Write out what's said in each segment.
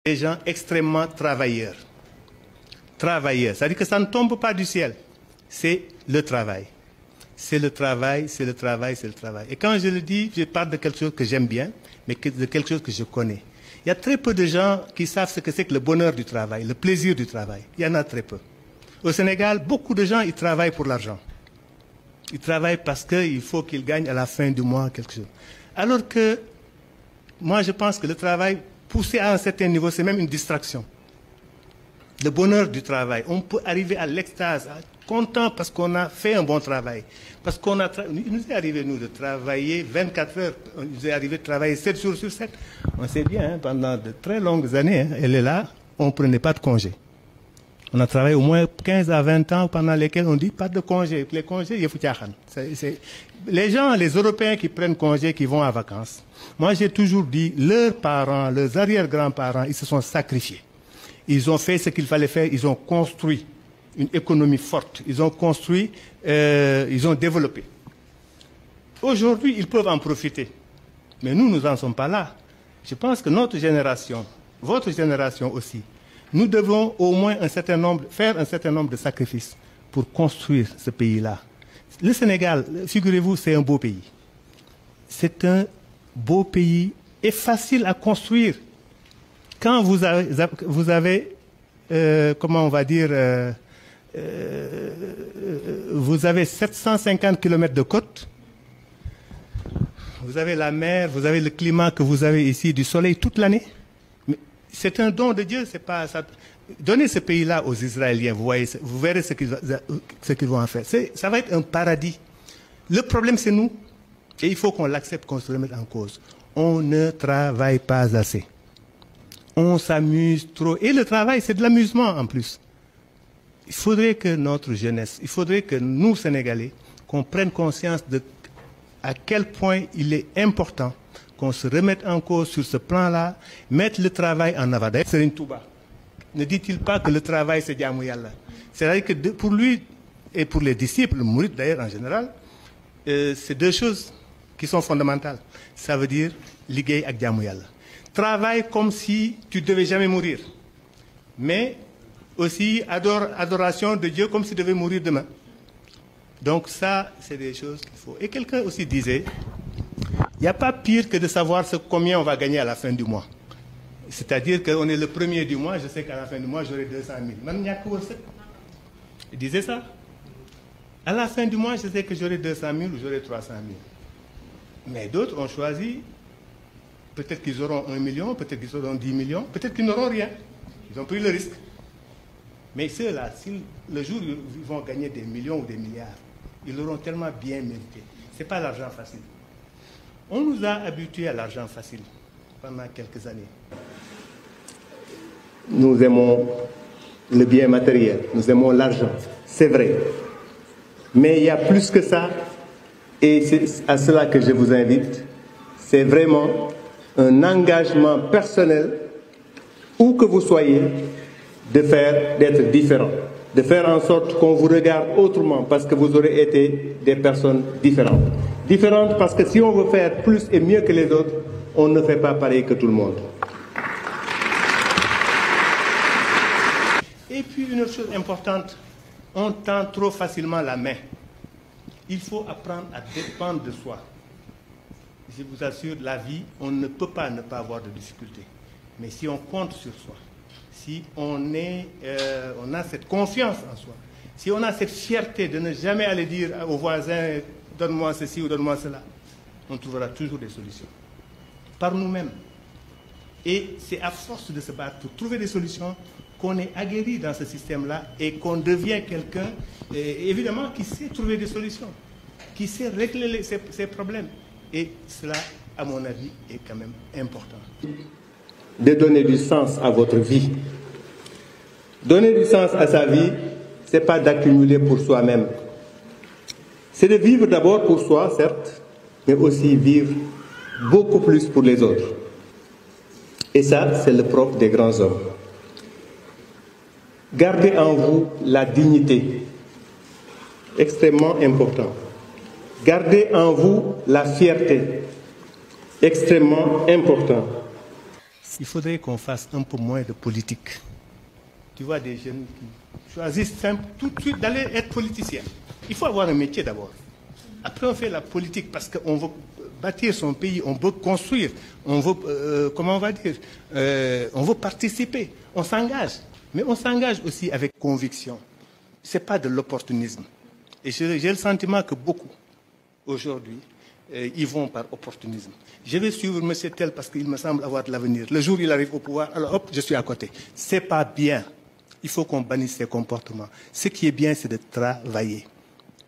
des gens extrêmement travailleurs. Travailleurs, c'est-à-dire que ça ne tombe pas du ciel. C'est le travail. C'est le travail, c'est le travail, c'est le travail. Et quand je le dis, je parle de quelque chose que j'aime bien, mais de quelque chose que je connais. Il y a très peu de gens qui savent ce que c'est que le bonheur du travail, le plaisir du travail. Il y en a très peu. Au Sénégal, beaucoup de gens, ils travaillent pour l'argent. Ils travaillent parce qu'il faut qu'ils gagnent à la fin du mois quelque chose. Alors que, moi, je pense que le travail, poussé à un certain niveau, c'est même une distraction. Le bonheur du travail. On peut arriver à l'extase, content parce qu'on a fait un bon travail. Parce qu'on a... Il nous est arrivé, nous, de travailler 24 heures. Il nous est arrivé de travailler 7 jours sur 7. On sait bien, hein, pendant de très longues années, hein, elle est là, on ne prenait pas de congé. On a travaillé au moins 15 à 20 ans pendant lesquels on dit pas de congé. Les congés, il faut les gens, les Européens qui prennent congé, qui vont en vacances. Moi, j'ai toujours dit, leurs parents, leurs arrière-grands-parents, ils se sont sacrifiés. Ils ont fait ce qu'il fallait faire, ils ont construit une économie forte, ils ont construit, ils ont développé. Aujourd'hui, ils peuvent en profiter. Mais nous, nous n'en sommes pas là. Je pense que notre génération, votre génération aussi, nous devons au moins faire un certain nombre de sacrifices pour construire ce pays-là. Le Sénégal, figurez-vous, c'est un beau pays. C'est un beau pays et facile à construire. Quand vous avez comment on va dire, vous avez 750 km de côte, vous avez la mer, vous avez le climat que vous avez ici, du soleil toute l'année. C'est un don de Dieu, c'est pas ça. Donnez ce pays-là aux Israéliens, vous verrez ce qu'ils vont en faire. Ça va être un paradis. Le problème, c'est nous. Et il faut qu'on l'accepte, qu'on se remette en cause. On ne travaille pas assez. On s'amuse trop. Et le travail, c'est de l'amusement en plus. Il faudrait que notre jeunesse, il faudrait que nous, Sénégalais, qu'on prenne conscience de à quel point il est important qu'on se remette en cause sur ce plan-là, mettre le travail en avant. D'ailleurs, Serigne Touba ne dit-il pas que le travail, c'est Jaamu Yàlla? C'est-à-dire que pour lui et pour les disciples, le mouride d'ailleurs en général, c'est deux choses qui sont fondamentales. Ça veut dire liggéey ak Jaamu Yàlla. Travaille comme si tu ne devais jamais mourir. Mais aussi adoration de Dieu comme si tu devais mourir demain. Donc ça, c'est des choses qu'il faut. Et quelqu'un aussi disait, il n'y a pas pire que de savoir combien on va gagner à la fin du mois. C'est-à-dire qu'on est le premier du mois, je sais qu'à la fin du mois, j'aurai 200 000. Il disait ça. À la fin du mois, je sais que j'aurai 200 000 ou j'aurai 300 000. Mais d'autres ont choisi, peut-être qu'ils auront 1 million, peut-être qu'ils auront 10 millions, peut-être qu'ils n'auront rien. Ils ont pris le risque. Mais ceux-là, si le jour où ils vont gagner des millions ou des milliards, ils l'auront tellement bien mérité. Ce n'est pas l'argent facile. On nous a habitués à l'argent facile pendant quelques années. Nous aimons le bien matériel, nous aimons l'argent, c'est vrai. Mais il y a plus que ça, et c'est à cela que je vous invite. C'est vraiment un engagement personnel, où que vous soyez, d'être différent. De faire en sorte qu'on vous regarde autrement, parce que vous aurez été des personnes différentes. Différentes parce que si on veut faire plus et mieux que les autres, on ne fait pas pareil que tout le monde. Et puis une autre chose importante, on tend trop facilement la main. Il faut apprendre à dépendre de soi. Je vous assure, la vie, on ne peut pas ne pas avoir de difficultés. Mais si on compte sur soi, si on a cette confiance en soi, si on a cette fierté de ne jamais aller dire aux voisins « donne-moi ceci ou donne-moi cela », on trouvera toujours des solutions. Par nous-mêmes. Et c'est à force de se battre pour trouver des solutions qu'on est aguerri dans ce système-là et qu'on devient quelqu'un, évidemment, qui sait trouver des solutions, qui sait régler ses problèmes. Et cela, à mon avis, est quand même important. De donner du sens à votre vie. Donner du sens à sa vie, ce n'est pas d'accumuler pour soi-même. C'est de vivre d'abord pour soi, certes, mais aussi vivre beaucoup plus pour les autres. Et ça, c'est le propre des grands hommes. Gardez en vous la dignité, extrêmement important. Gardez en vous la fierté, extrêmement important. Il faudrait qu'on fasse un peu moins de politique. Tu vois des jeunes qui choisissent tout de suite d'aller être politiciens. Il faut avoir un métier d'abord. Après, on fait la politique parce qu'on veut bâtir son pays, on veut construire, on veut, comment on va dire, on veut participer, on s'engage. Mais on s'engage aussi avec conviction. Ce n'est pas de l'opportunisme. Et j'ai le sentiment que beaucoup, aujourd'hui, ils vont par opportunisme. Je vais suivre M. Tel parce qu'il me semble avoir de l'avenir. Le jour où il arrive au pouvoir, alors hop, je suis à côté. Ce n'est pas bien. Il faut qu'on bannisse ces comportements. Ce qui est bien, c'est de travailler.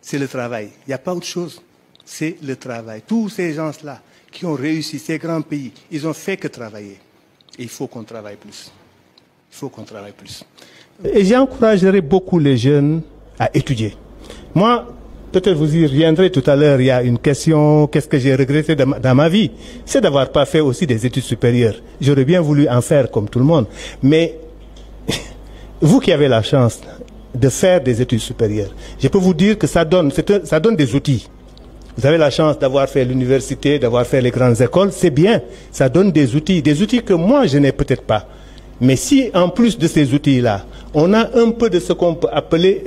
C'est le travail. Il n'y a pas autre chose. C'est le travail. Tous ces gens-là qui ont réussi, ces grands pays, ils n'ont fait que travailler. Et il faut qu'on travaille plus. Il faut qu'on travaille plus. Et j'encouragerai beaucoup les jeunes à étudier. Moi, peut-être vous y reviendrez tout à l'heure, il y a une question, qu'est-ce que j'ai regretté dans ma vie? C'est d'avoir pas fait aussi des études supérieures. J'aurais bien voulu en faire comme tout le monde. Mais vous qui avez la chance de faire des études supérieures, je peux vous dire que ça donne des outils. Vous avez la chance d'avoir fait l'université, d'avoir fait les grandes écoles, c'est bien. Ça donne des outils que moi je n'ai peut-être pas. Mais si en plus de ces outils-là, on a un peu de ce qu'on peut appeler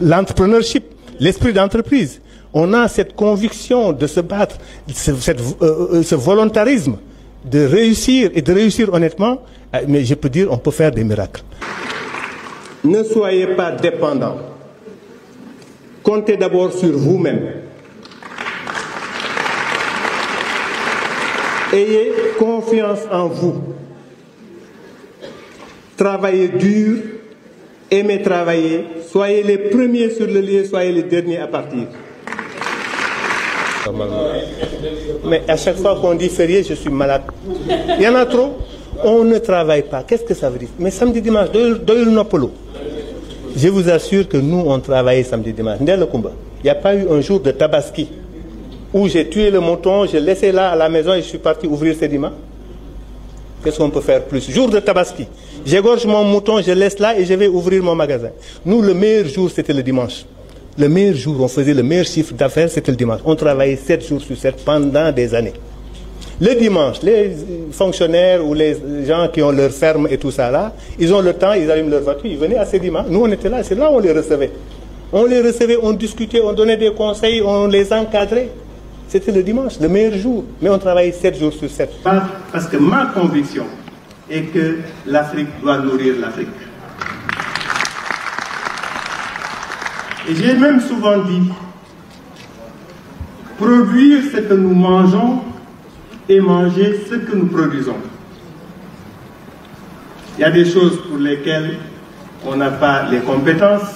l'entrepreneurship, l'esprit d'entreprise, on a cette conviction de se battre, ce volontarisme de réussir et de réussir honnêtement, mais je peux dire on peut faire des miracles. Ne soyez pas dépendants. Comptez d'abord sur vous-même. Ayez confiance en vous. Travaillez dur, aimez travailler, soyez les premiers sur le lieu, soyez les derniers à partir. Mais à chaque fois qu'on dit férié, je suis malade. Il y en a trop, on ne travaille pas. Qu'est-ce que ça veut dire? Mais samedi, dimanche, je vous assure que nous, on travaille samedi, dimanche. Il n'y a pas eu un jour de tabaski où j'ai tué le mouton, j'ai laissé là à la maison et je suis parti ouvrir Sedima. Qu'est-ce qu'on peut faire plus? Jour de tabaski. J'égorge mon mouton, je laisse là et je vais ouvrir mon magasin. Nous, le meilleur jour, c'était le dimanche. Le meilleur jour, on faisait le meilleur chiffre d'affaires, c'était le dimanche. On travaillait 7 jours sur 7 pendant des années. Le dimanche, les fonctionnaires ou les gens qui ont leur ferme et tout ça là, ils ont le temps, ils allument leur voiture, ils venaient à Sedima. Nous, on était là, c'est là où on les recevait. On les recevait, on discutait, on donnait des conseils, on les encadrait. C'était le dimanche, le meilleur jour. Mais on travaillait 7 jours sur 7. Parce que ma conviction est que l'Afrique doit nourrir l'Afrique. Et j'ai même souvent dit, produire ce que nous mangeons et manger ce que nous produisons. Il y a des choses pour lesquelles on n'a pas les compétences,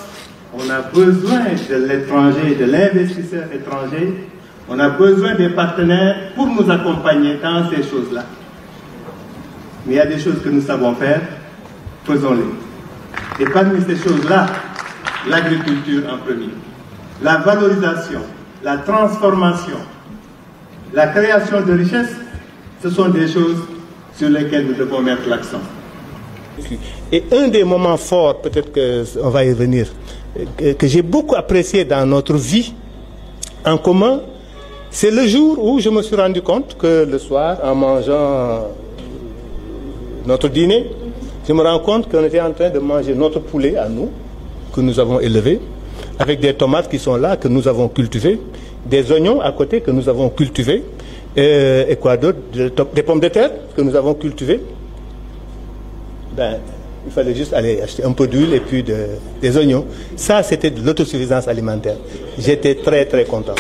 on a besoin de l'étranger, de l'investisseur étranger, on a besoin des partenaires pour nous accompagner dans ces choses-là. Mais il y a des choses que nous savons faire, faisons-les. Et parmi ces choses-là, l'agriculture en premier. La valorisation, la transformation, la création de richesses, ce sont des choses sur lesquelles nous devons mettre l'accent. Et un des moments forts, peut-être qu'on va y revenir, que j'ai beaucoup apprécié dans notre vie en commun, c'est le jour où je me suis rendu compte que le soir, en mangeant notre dîner, je me rends compte qu'on était en train de manger notre poulet à nous, que nous avons élevé, avec des tomates qui sont là, que nous avons cultivées, des oignons à côté que nous avons cultivés, et quoi d'autre, des pommes de terre que nous avons cultivées. Ben, il fallait juste aller acheter un peu d'huile et puis des oignons. Ça, c'était de l'autosuffisance alimentaire. J'étais très, très content.